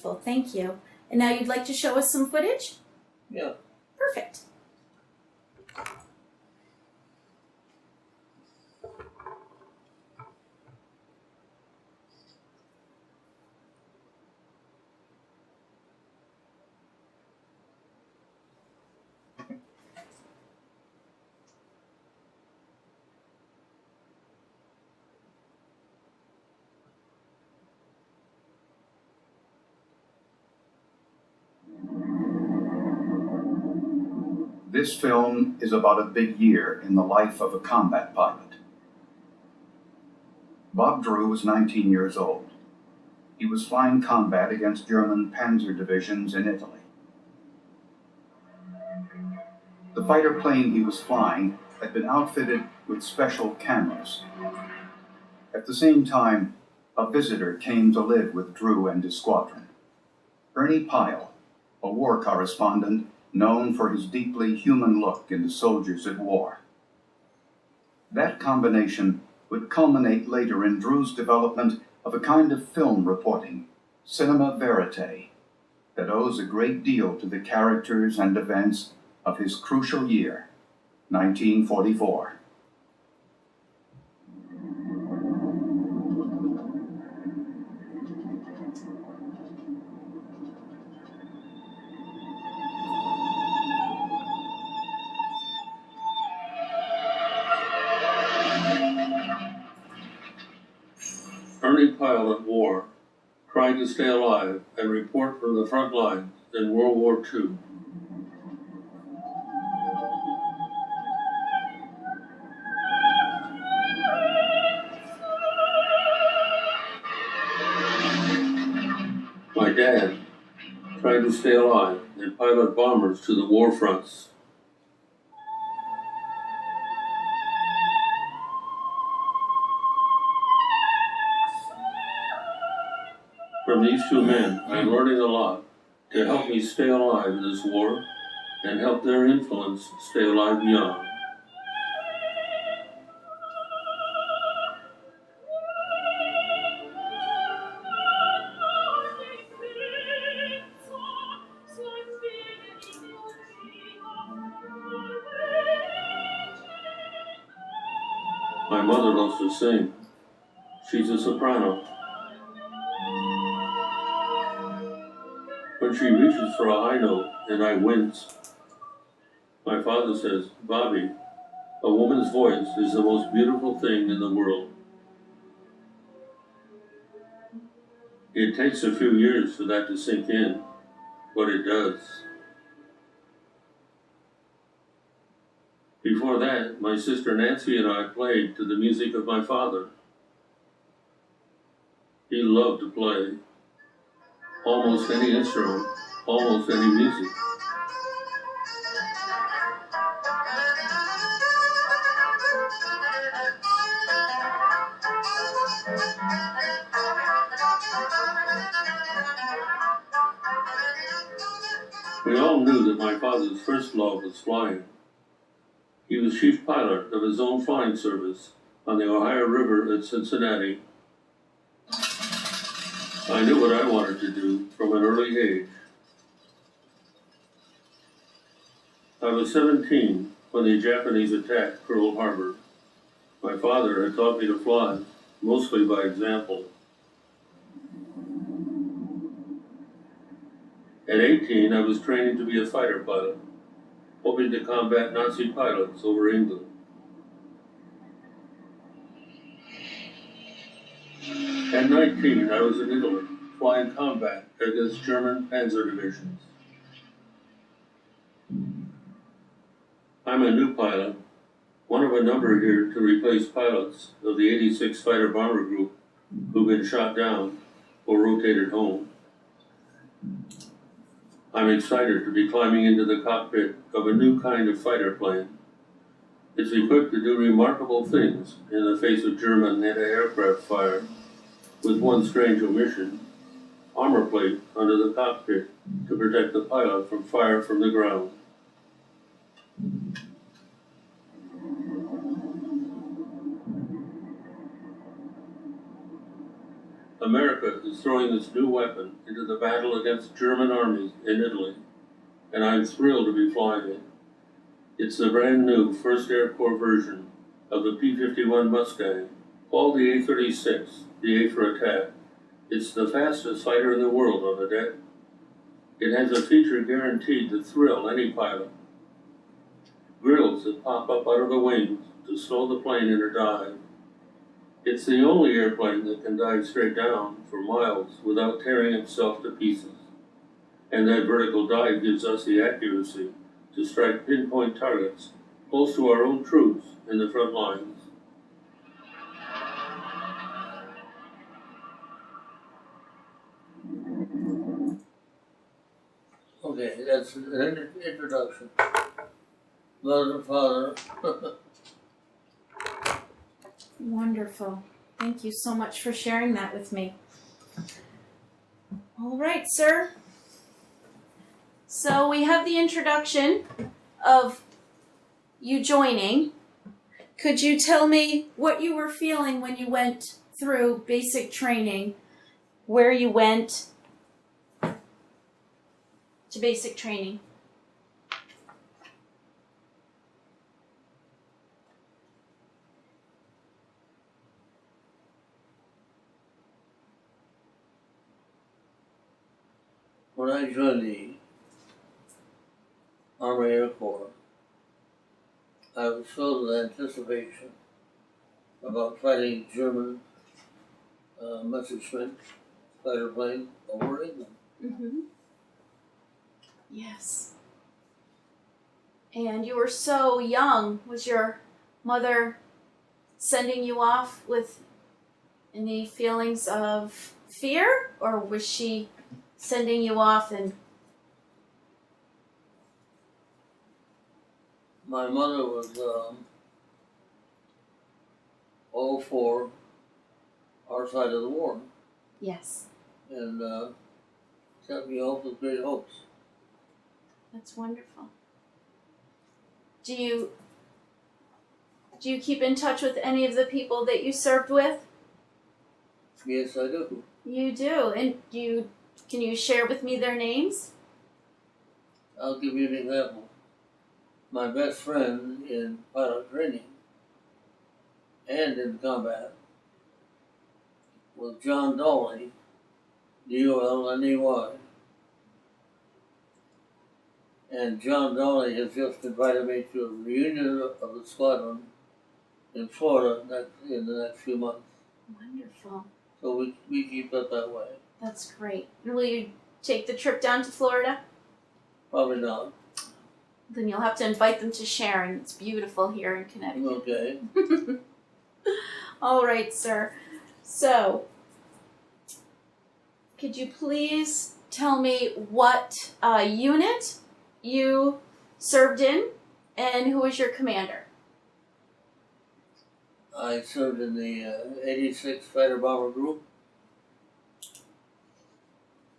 Well, thank you. And now you'd like to show us some footage? Yeah. Perfect. This film is about a big year in the life of a combat pilot. Bob Drew was 19 years old. He was flying combat against German panzer divisions in Italy. The fighter plane he was flying had been outfitted with special cameras. At the same time, a visitor came to live with Drew and his squadron. Ernie Pyle, a war correspondent known for his deeply human look into soldiers at war. That combination would culminate later in Drew's development of a kind of film reporting, cinema verite, that owes a great deal to the characters and events of his crucial year, 1944. Ernie Pyle at war, trying to stay alive and report from the front lines in World War II. My dad, trying to stay alive and pilot bombers to the war fronts. From these two men, I'm learning a lot to help me stay alive in this war and help their influence stay alive beyond. My mother loves to sing. She's a soprano. When she reaches for a high note and I wince, my father says, "Bobby, a woman's voice is the most beautiful thing in the world." It takes a few years for that to sink in, but it does. Before that, my sister Nancy and I played to the music of my father. He loved to play almost any instrument, almost any music. We all knew that my father's first love was flying. He was chief pilot of his own flying service on the Ohio River at Cincinnati. I knew what I wanted to do from an early age. I was 17 when the Japanese attacked Pearl Harbor. My father had taught me to fly, mostly by example. At 18, I was training to be a fighter pilot, hoping to combat Nazi pilots over England. At 19, I was in Italy, flying combat against German panzer divisions. I'm a new pilot, one of a number here to replace pilots of the 86th Fighter Bomber Group who've been shot down or rotated home. I'm excited to be climbing into the cockpit of a new kind of fighter plane. It's equipped to do remarkable things in the face of German anti-aircraft fire, with one strange omission: armor plate under the cockpit to protect the pilot from fire from the ground. America is throwing this new weapon into the battle against German armies in Italy, and I'm thrilled to be flying it. It's the brand new 1st Air Corps version of the P-51 Mustang, called the A-36, the A for attack. It's the fastest fighter in the world on the deck. It has a feature guaranteed to thrill any pilot. Grills that pop up out of the wings to slow the plane in a dive. It's the only airplane that can dive straight down for miles without tearing itself to pieces. And that vertical dive gives us the accuracy to strike pinpoint targets close to our own troops in the front lines. Okay, that's an introduction. Mother and father. Wonderful. Thank you so much for sharing that with me. All right, sir. So we have the introduction of you joining. Could you tell me what you were feeling when you went through basic training, where you went to basic training? When I joined the Army Air Corps, I was filled with anticipation about fighting German Messerschmitt fighter plane over England. Mm-hmm. Yes. And you were so young. Was your mother sending you off with any feelings of fear, or was she sending you off and My mother was all for our side of the war yes, and set me off with great hopes. that's wonderful. Do you keep in touch with any of the people that you served with? Yes, I do. You do. And can you share with me their names? I'll give you an example. My best friend in pilot training and in combat was John Dolney, D-O-L-N-E-Y. And John Dolney has just invited me to a reunion of the squadron in Florida in the next few months. Wonderful. So we keep it that way. That's great. And will you take the trip down to Florida? Probably not. Then you'll have to invite them to Sharon. It's beautiful here in Connecticut. Okay. All right, sir. So, could you please tell me what unit you served in and who was your commander? I served in the 86th Fighter Bomber Group.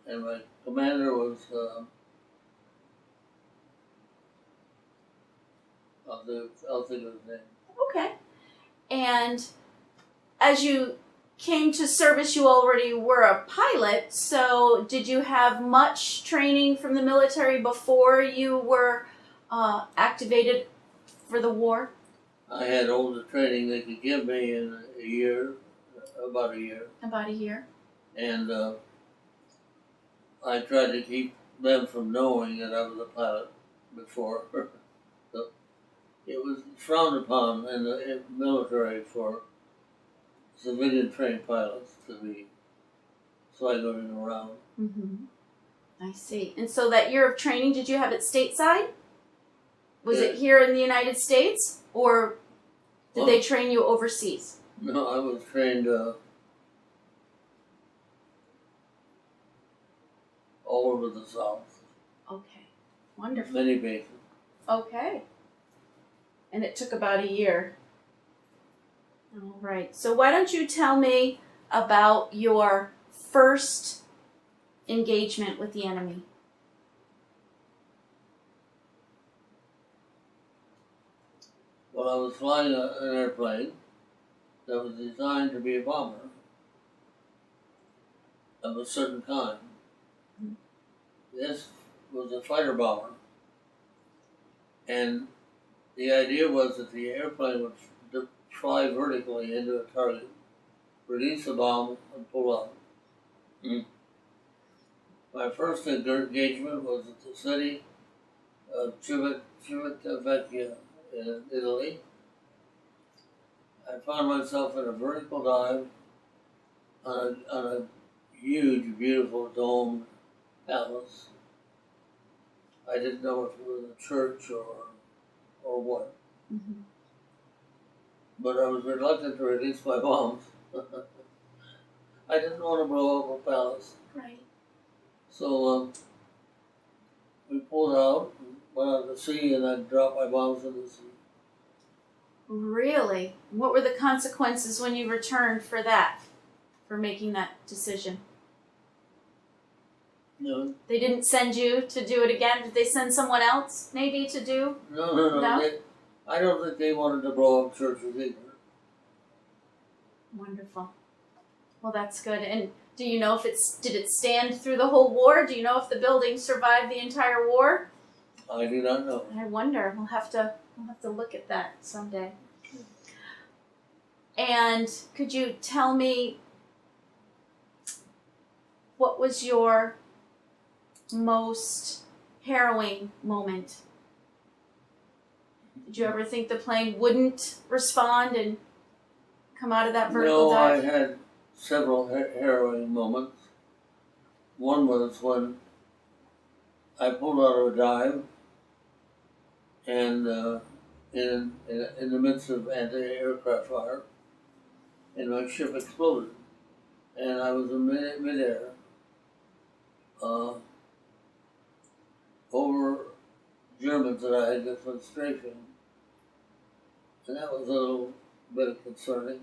And my commander was I'll think of his name. Okay. And as you came to service, you already were a pilot, so did you have much training from the military before you were activated for the war? I had all the training they could give me in a year, about a year. About a year. And I tried to keep them from knowing that I was a pilot before. So it was frowned upon in the military for civilian trained pilots to be swaggering around. Mm-hmm. I see. And so that year of training, did you have it stateside? Was it here in the United States, or did they train you overseas? No, I was trained all over the South. Okay. Wonderful. Many bases. Okay. And it took about a year. All right. So why don't you tell me about your first engagement with the enemy? Well, I was flying an airplane that was designed to be a bomber. of a certain kind. This was a fighter bomber, and the idea was that the airplane would fly vertically into a target, release a bomb, and pull out. My first engagement was at the city of Civitavecchia in Italy. I found myself in a vertical dive on a huge, beautiful domed palace. I didn't know if it was a church or what, Mm-hmm. but I was reluctant to release my bombs. I didn't want to blow up a palace. Right. So we pulled out, went out to sea, and I dropped my bombs in the sea. Really? What were the consequences when you returned for that? For making that decision? No, They didn't send you to do it again? Did they send someone else maybe to do? no. No? I don't think they wanted to blow up churches either. Wonderful. Well, that's good. And do you know if did it stand through the whole war? Do you know if the building survived the entire war? I do not know. I wonder. We'll have to look at that someday. And could you tell me what was your most harrowing moment? Did you ever think the plane wouldn't respond and come out of that vertical No, I dive? had several harrowing moments. One was when I pulled out of a dive and in the midst of anti-aircraft fire, and my ship exploded, and I was in midair over Germans that I had just been strafing, and that was a little bit concerning.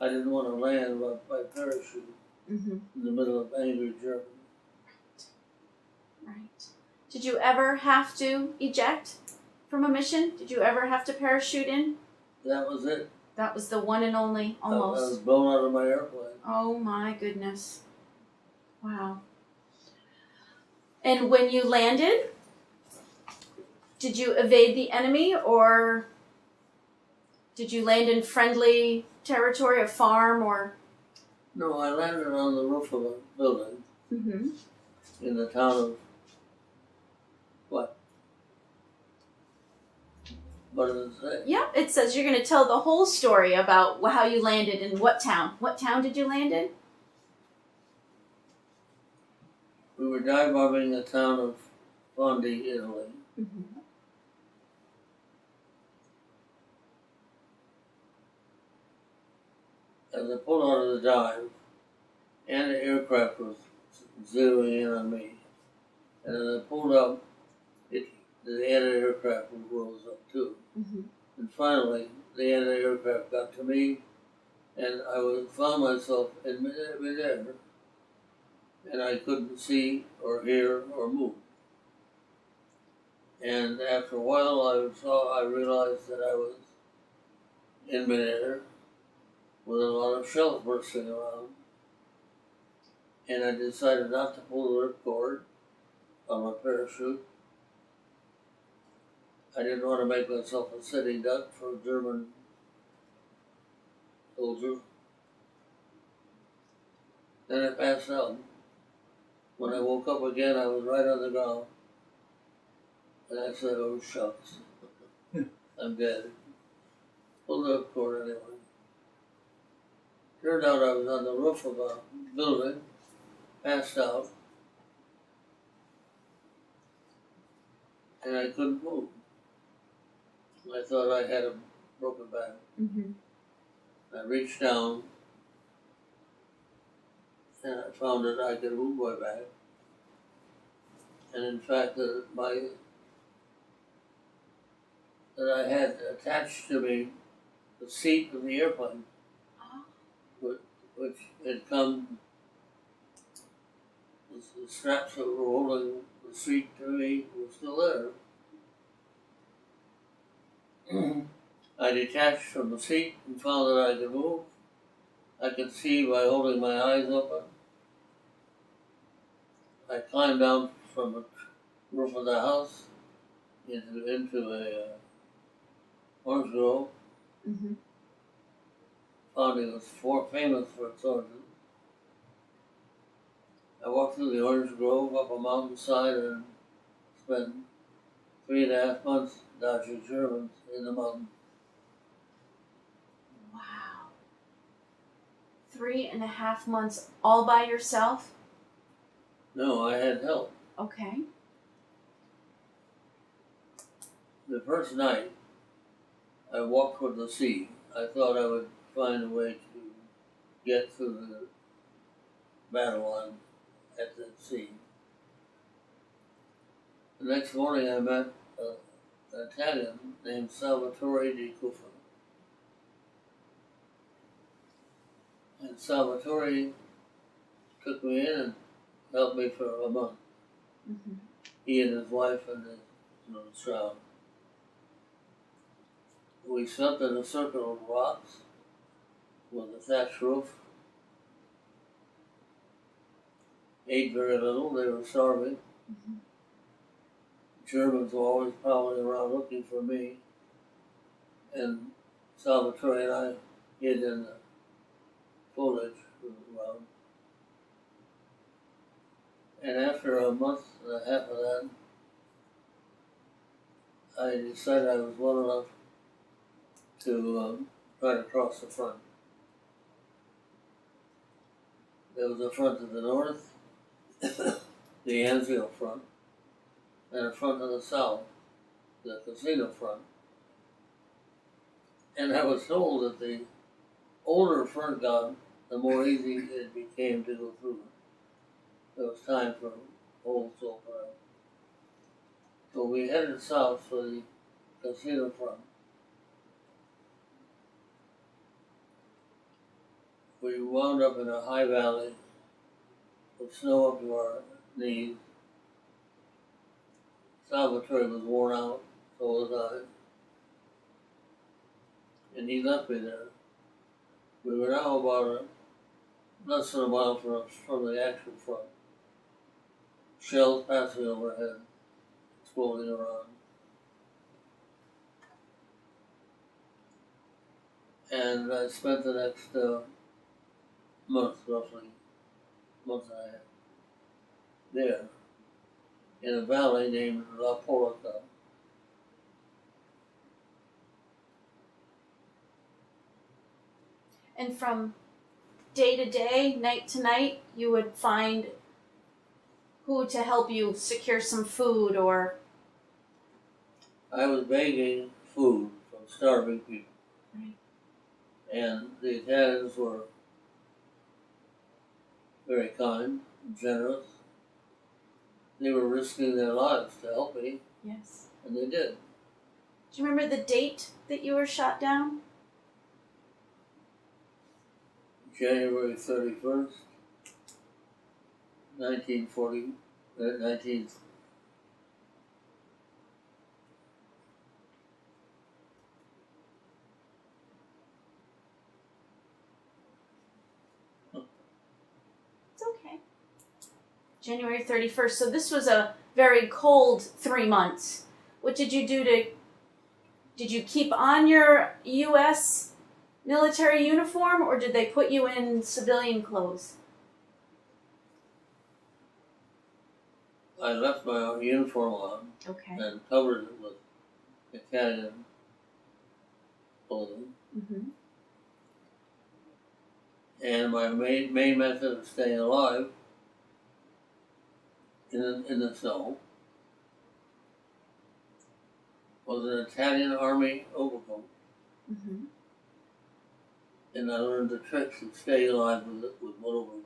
I didn't want to land by parachute Mm-hmm. in the middle of angry Germans. Right. Did you ever have to eject from a mission? Did you ever have to parachute in? That was it. That was the one and only, I was almost. blown out of my airplane. Oh my goodness. Wow. And when you landed, did you evade the enemy or did you land in friendly territory, a farm or? No, I landed on the roof of a building Mm-hmm. in the town of what? What does it say? Yeah, it says you're going to tell the whole story about how you landed in what town. What town did you land in? We were dive bombing the town of Fondi, Italy. Mm-hmm. As I pulled out of the dive, and the aircraft was zeroing in on me. And as I pulled up, the anti-aircraft rose up too. Mm-hmm. And finally, the anti-aircraft got to me, and I found myself in midair, and I couldn't see or hear or move. And after a while, I realized that I was in midair with a lot of shells bursting around, and I decided not to pull the ripcord on my parachute. I didn't want to make myself a sitting duck for German soldiers. Then I passed out. When I woke up again, I was right on the ground. And I said, oh shucks, I'm dead. Pulled the ripcord anyway. Turned out I was on the roof of a building, passed out, and I couldn't move. I thought I had a broken back. Mm-hmm. I reached down, and I found that I could move my back. And in fact, that I had attached to me the seat of the airplane, which had come, the straps that were holding the seat to me were still there. I detached from the seat and found that I could move. I could see by holding my eyes open. I climbed down from the roof of the house into a orange grove. Mm-hmm. Found it was famous for its oranges. I walked through the orange grove up a mountainside and spent 3.5 months dodging Germans in the mountains. Wow. 3.5 months all by yourself? No, I had help. Okay. The first night, I walked toward the sea. I thought I would find a way to get to the battle line at the sea. The next morning, I met an Italian named Salvatore di Cuffa. And Salvatore took me in and helped me for a month. Mm-hmm. He and his wife and his little child. We slept in a circle of rocks with a thatched roof. Ate very little, they were starving. Mm-hmm. Germans were always prowling around looking for me. And Salvatore and I hid in the foliage around. And after a month and a half of that, I decided I was well enough to try to cross the front. There was a front to the north, the Anzio front, and a front to the south, the casino front. And I was told that the older front got, the more easy it became to go through. There was time for holes to open up. So we headed south for the casino front. We wound up in a high valley with snow up to our knees. Salvatore was worn out, so was I. And he left me there. We were now about less than a mile from the actual front. Shells passing overhead, exploding around. And I spent the next month, roughly, month and a half, there, in a valley named La Porta. And from day to day, night to night, you would find who to help you secure some food or... I was begging food from starving people. Right. And the Italians were very kind, generous. They were risking their lives to help me, Yes. and they did. Do you remember the date that you were shot down? January 31st, 1940, 19... It's okay. January 31st. So this was a very cold 3 months. What did you do to... Did you keep on your U.S. military uniform, or did they put you in civilian clothes? I left my uniform on Okay. and covered it with Italian clothing. Mm-hmm. And my main method of staying alive in the snow was an Italian army overcoat. Mm-hmm. And I learned the tricks of staying alive with one overcoat.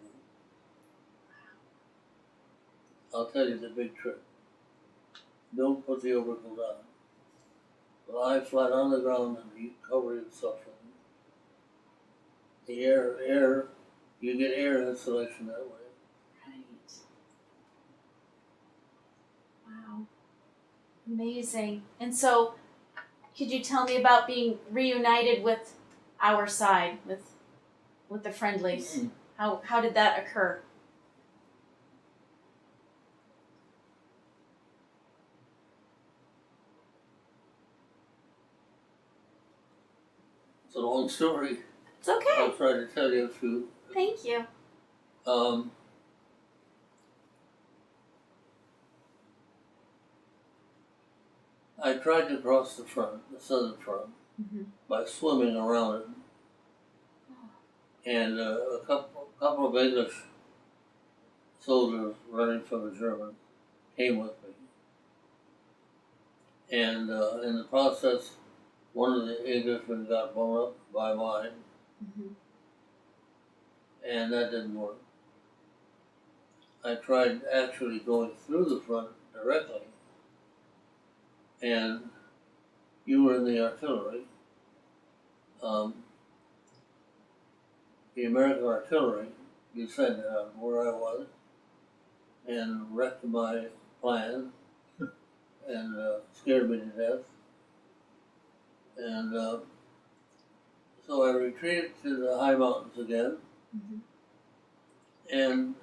I'll tell you the big trick. Don't put the overcoat on. Lie flat on the ground and you cover yourself in it. The air, you get air insulation that way. Right. Wow. Amazing. And so, could you tell me about being reunited with our side, with with the friendlies? Mm. How did that occur? It's a long story. It's okay. I'll try to tell you a few. Thank you. I tried to cross the front, the southern front, Mm-hmm. by swimming around it, and a couple of English soldiers running from the Germans came with me, and in the process, one of the Englishmen got blown up by mine, Mm-hmm. and that didn't work. I tried actually going through the front directly, and you were in the artillery. The American artillery descended on where I was and wrecked my plan and scared me to death. And so I retreated to the high mountains again, Mm-hmm. and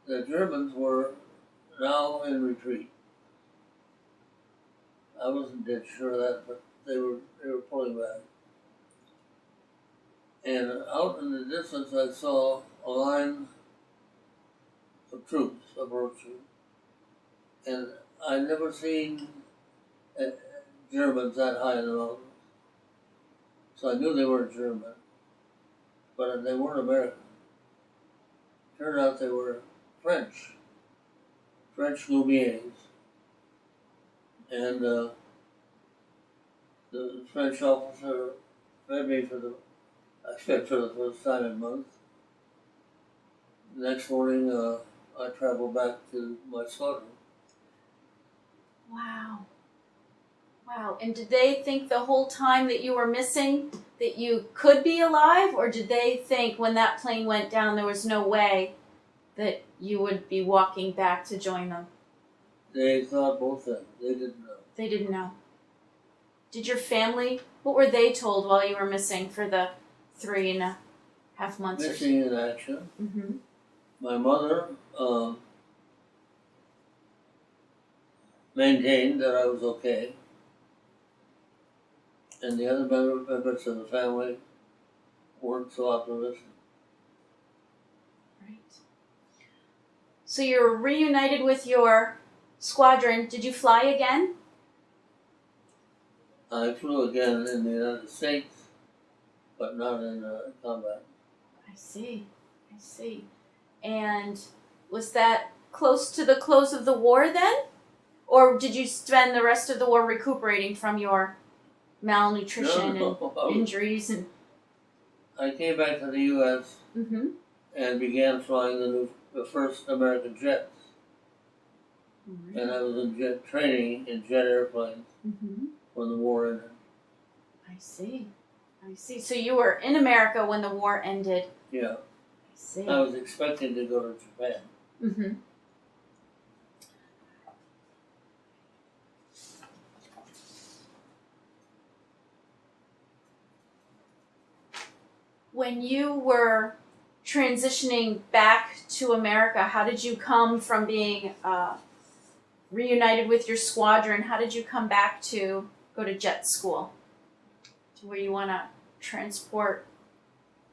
the Germans were now in retreat. I wasn't dead sure of that, but they were pulling back. And out in the distance, I saw a line of troops approaching, and I'd never seen Germans that high in the mountains. So I knew they weren't German, but they weren't American. Turned out they were French Lumières. And the French officer fed me I fed for the first time in months. The next morning, I traveled back to my squadron. Wow. Wow. And did they think the whole time that you were missing that you could be alive, or did they think when that plane went down there was no way that you would be walking back to join them? They thought both things. They didn't know. They didn't know. Did your family, what were they told while you were missing for the 3.5 months or so? Missing in action. Mm-hmm. My mother maintained that I was okay, and the other members of the family weren't so optimistic. Right. So you're reunited with your squadron. Did you fly again? I flew again in the United States, but not in combat. I see. I see. And was that close to the close of the war then? Or did you spend the rest of the war recuperating from your malnutrition and injuries and I came back to the U.S. mm-hmm. and began flying the first American jets, and I was in jet training in jet airplanes Mm-hmm. when the war ended. I see. I see. So you were in America when the war ended. Yeah, I see. I was expecting to go to Japan. Mm-hmm. When you were transitioning back to America, how did you come from being reunited with your squadron? How did you come back to go to jet school? To where you want to transport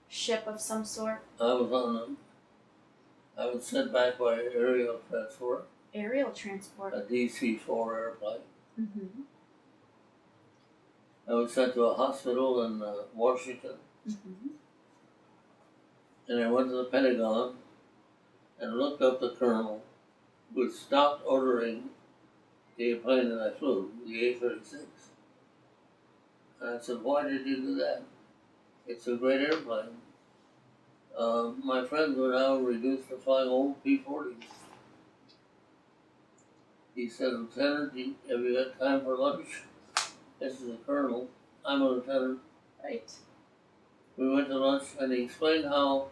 ship of some sort? I was sent back by aerial transport, Aerial transport. a DC-4 airplane. Mm-hmm. I was sent to a hospital in Washington, Mm-hmm. and I went to the Pentagon and looked up the colonel who had stopped ordering the plane that I flew, the A-36. And I said, why did you do that? It's a great airplane. My friends were now reduced to flying old P-40s. He said, Lieutenant, have you got time for lunch? This is the colonel. I'm a lieutenant. Right. We went to lunch, and he explained how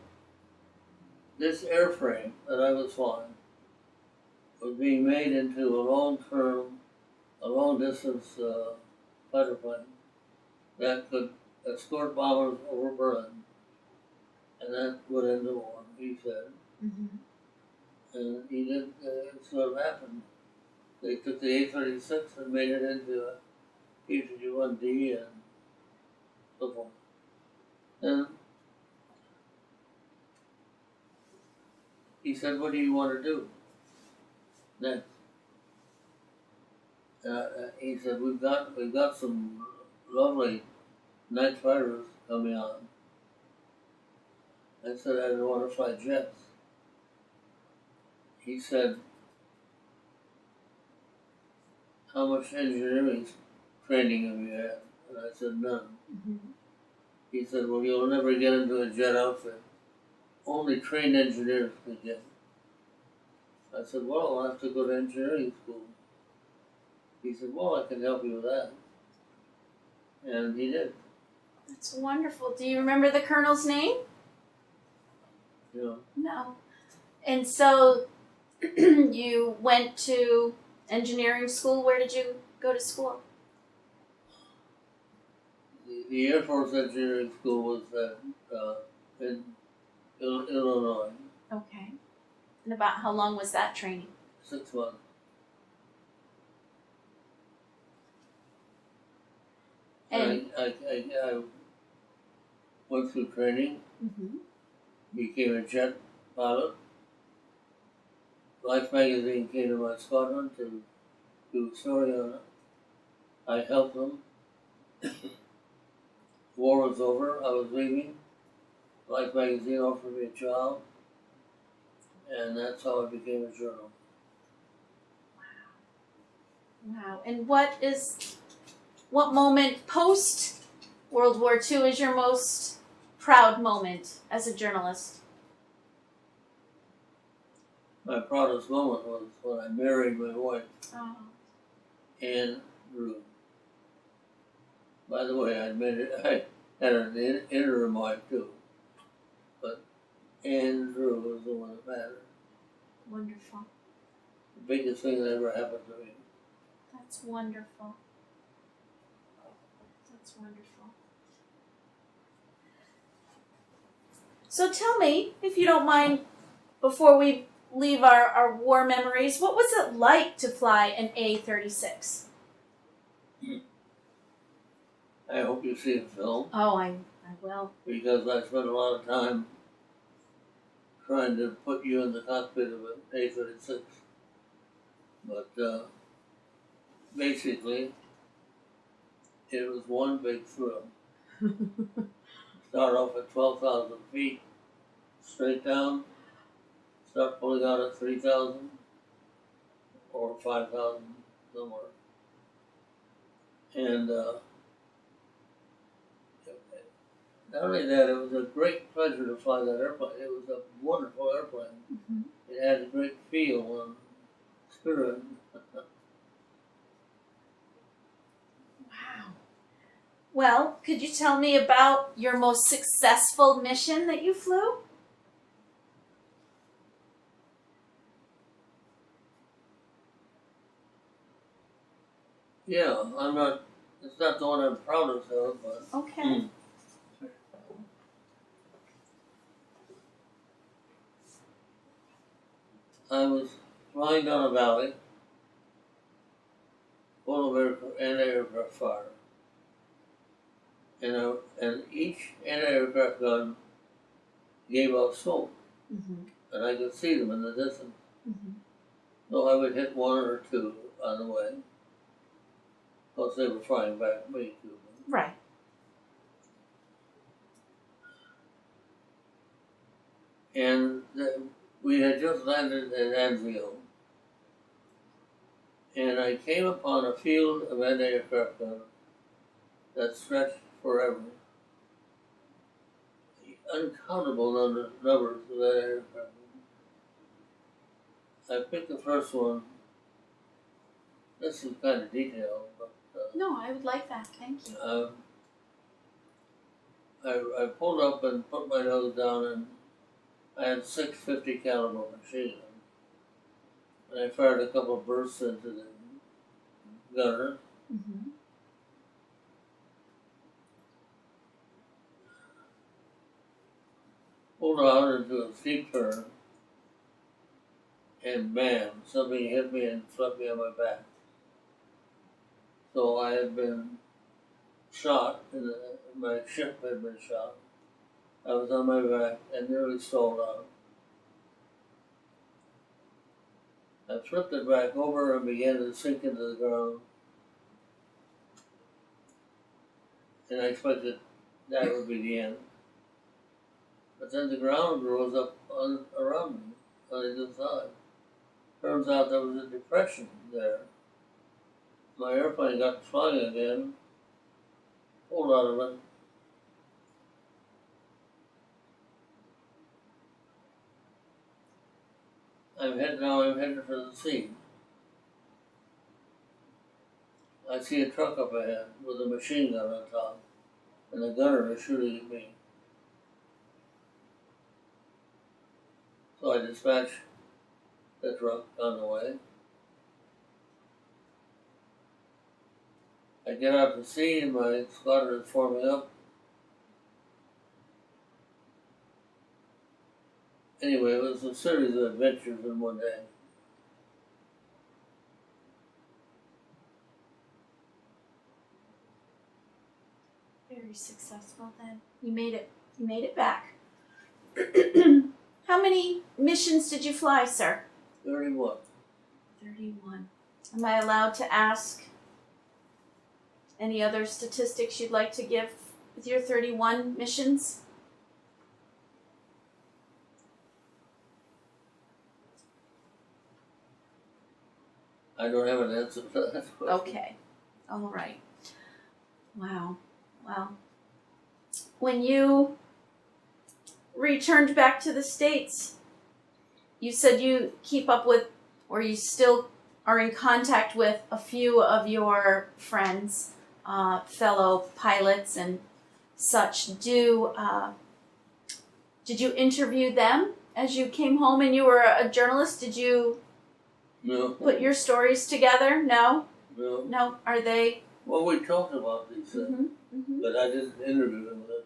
this airframe that I was flying was being made into a long-distance fighter plane that could escort bombers over Berlin and that went into war, he said. Mm-hmm. And he did, it sort of happened. They took the A-36 and made it into a P-51D and so forth. And he said, what do you want to do next? He said, we've got some lovely night fighters coming on. I said, I don't want to fly jets. He said, how much engineering training have you had? And I said, none. Mm-hmm. He said, well, you'll never get into a jet outfit. Only trained engineers can get. I said, well, I'll have to go to engineering school. He said, well, I can help you with that. And he did. That's wonderful. Do you remember the colonel's name? You know, No. And so you went to engineering school. Where did you go to school? the Air Force Engineering School was in Illinois, Okay. And about how long was that training? 6 months. And I went through training, mm-hmm. became a jet pilot. Life magazine came to my squadron to do a story on it. I helped them. War was over, I was leaving. Life magazine offered me a job, and that's how I became a journal. Wow. And what moment post World War II is your most proud moment as a journalist? My proudest moment was when I married my wife, Oh. Anne Drew. By the way, I had an interim wife too, but Anne Drew was the one that mattered. Wonderful. The biggest thing that ever happened to me. That's wonderful. That's wonderful. So tell me, if you don't mind, before we leave our war memories, what was it like to fly an A-36? I hope you see the film, Oh, I will. because I spent a lot of time trying to put you in the cockpit of an A-36. But basically, it was one big thrill. Start off at 12,000 feet, straight down, start pulling out at 3,000 or 5,000 somewhere. And not only that, it was a great pleasure to fly that airplane. It was a wonderful airplane. Mm-hmm. It had a great feel and spirit. Wow. Well, could you tell me about your most successful mission that you flew? Yeah, it's not the one I'm proudest of, but Okay. I was flying down a valley full of anti-aircraft fire. And each anti-aircraft gun gave out smoke, Mm-hmm. and I could see them in the distance. Mm-hmm. So I would hit one or two on the way. Of course, they were flying back at me too. Right. And we had just landed at Anzio, and I came upon a field of anti-aircraft guns that stretched forever. Uncountable numbers of anti-aircraft. I picked the first one. This is kind of detailed, but No, I would like that. Thank you. I pulled up and put my nose down, and I had 650 caliber machine gun, and I fired a couple of bursts into the gunner. Mm-hmm. pulled out into a steep turn, and bam, something hit me and flipped me on my back. So I had been shot, my ship had been shot. I was on my back and nearly stalled out. I flipped it back over and began to sink into the ground. And I expected that would be the end. But then the ground rose up around me on either side. Turns out there was a depression there. My airplane got flying again, pulled out of it. I'm headed for the sea. I see a truck up ahead with a machine gun on top, and the gunner is shooting at me. So I dispatch the truck on the way. I get out to sea and my squadron is forming up. Anyway, it was a series of adventures in one day. Very successful then. You made it. You made it back. How many missions did you fly, sir? 31. 31. Am I allowed to ask any other statistics you'd like to give with your 31 missions? I don't have an answer for that question. Okay. All right. Wow. Well, when you returned back to the States, you said you keep up with, or you still are in contact with a few of your friends, fellow pilots and such. Did you interview them as you came home and you were a journalist? Did you No. put your stories together? No? No. No? Are they? Well, we talked about these things, Mm-hmm. but I didn't interview them with a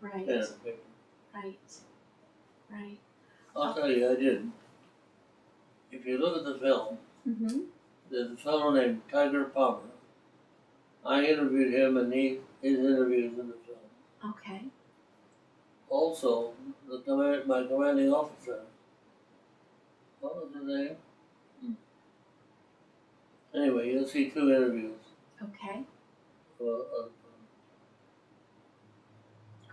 Right. pen and paper. Right. Right. I'll tell you, I did. If you look at the film, Mm-hmm. there's a fellow named Tiger Palmer. I interviewed him and his interviews in the film. Okay. Also, my commanding officer, what was his name? Anyway, you'll see 2 interviews. Okay. Uh,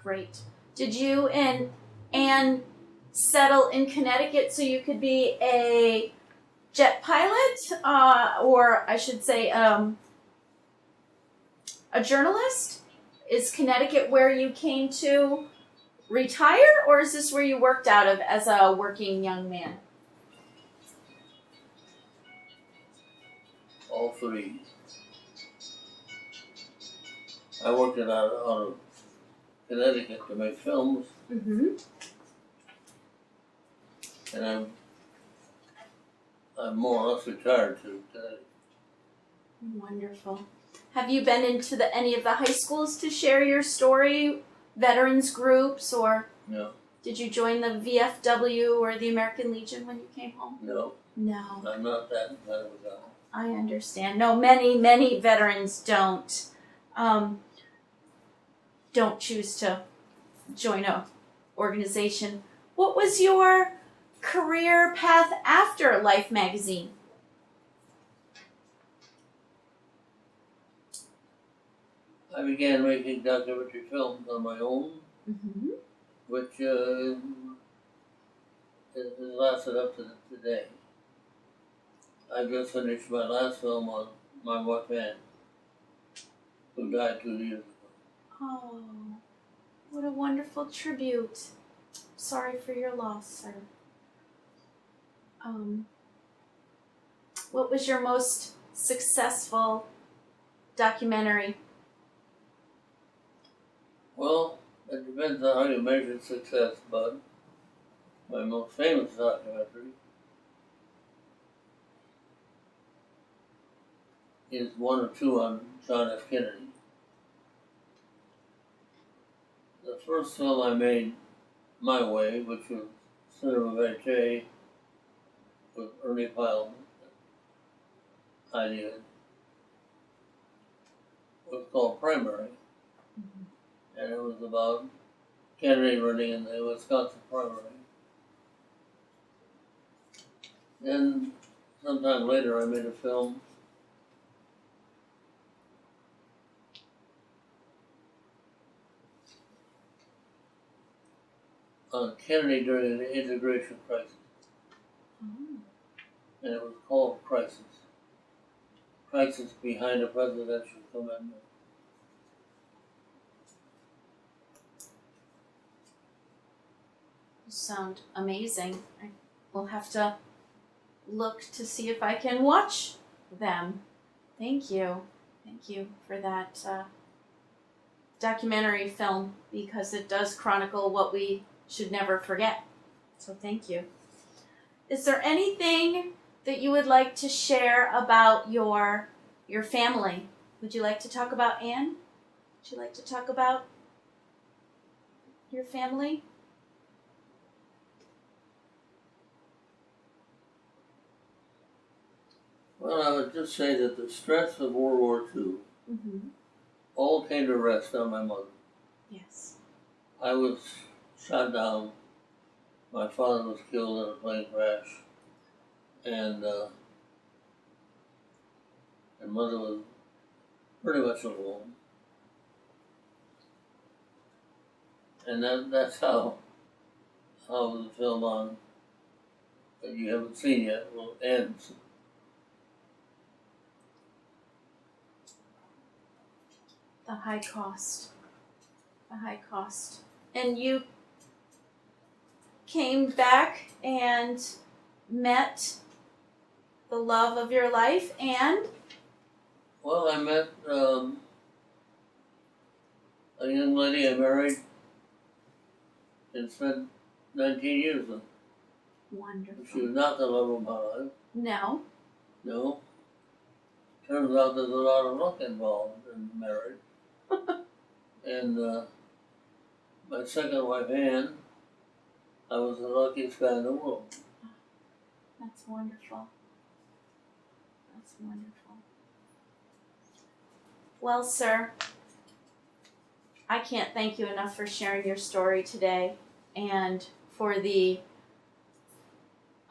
Great. Did you and Anne settle in Connecticut so you could be a jet pilot, or I should say, a journalist? Is Connecticut where you came to retire, or is this where you worked out of as a working young man? all 3. I worked out of Connecticut to make films, Mm-hmm. and I'm more or less retired to Connecticut. Wonderful. Have you been into any of the high schools to share your story, veterans groups, or No, did you join the VFW or the American Legion when you came home? no, No, I'm not that kind of a guy. I understand. No, many veterans don't choose to join a organization. What was your career path after Life magazine? I began making documentary films on my own, Mm-hmm. which has lasted up to today. I just finished my last film on my wife Anne, who died 2 years ago. Oh, what a wonderful tribute. Sorry for your loss, sir. What was your most successful documentary? Well, it depends on how you measure success, but my most famous documentary is 1 or 2 on John F. Kennedy. The first film I made My Way, which was cinema verite with Ernie Pyle idea. It was called Primary, and it was about candidate running in the Wisconsin primary. Then, sometime later, I made a film on Kennedy during the integration crisis, and it was called Crisis. Crisis Behind a Presidential Commitment. You sound amazing. I will have to look to see if I can watch them. Thank you. Thank you for that documentary film, because it does chronicle what we should never forget. So thank you. Is there anything that you would like to share about your family? Would you like to talk about Anne? Would you like to talk about your family? Well, I would just say that the stress of World War II Mm-hmm. all came to rest on my mother. Yes. I was shot down. My father was killed in a plane crash, and mother was pretty much alone. And that's how the film on that you haven't seen yet will end. The high cost. The high cost. And you came back and met the love of your life, and Well, I met a young lady I married and spent 19 years with. She wonderful. was not the love of my life, No. no. Turns out there's a lot of luck involved in marriage. And my second wife, Anne, I was the luckiest guy in the world. That's wonderful. That's wonderful. Well, sir, I can't thank you enough for sharing your story today and for the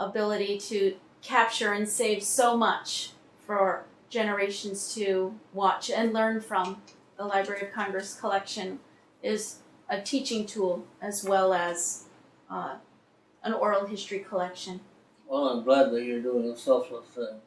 ability to capture and save so much for generations to watch and learn from. The Library of Congress collection is a teaching tool as well as an oral history collection. Well, I'm glad that you're doing a selfless thing.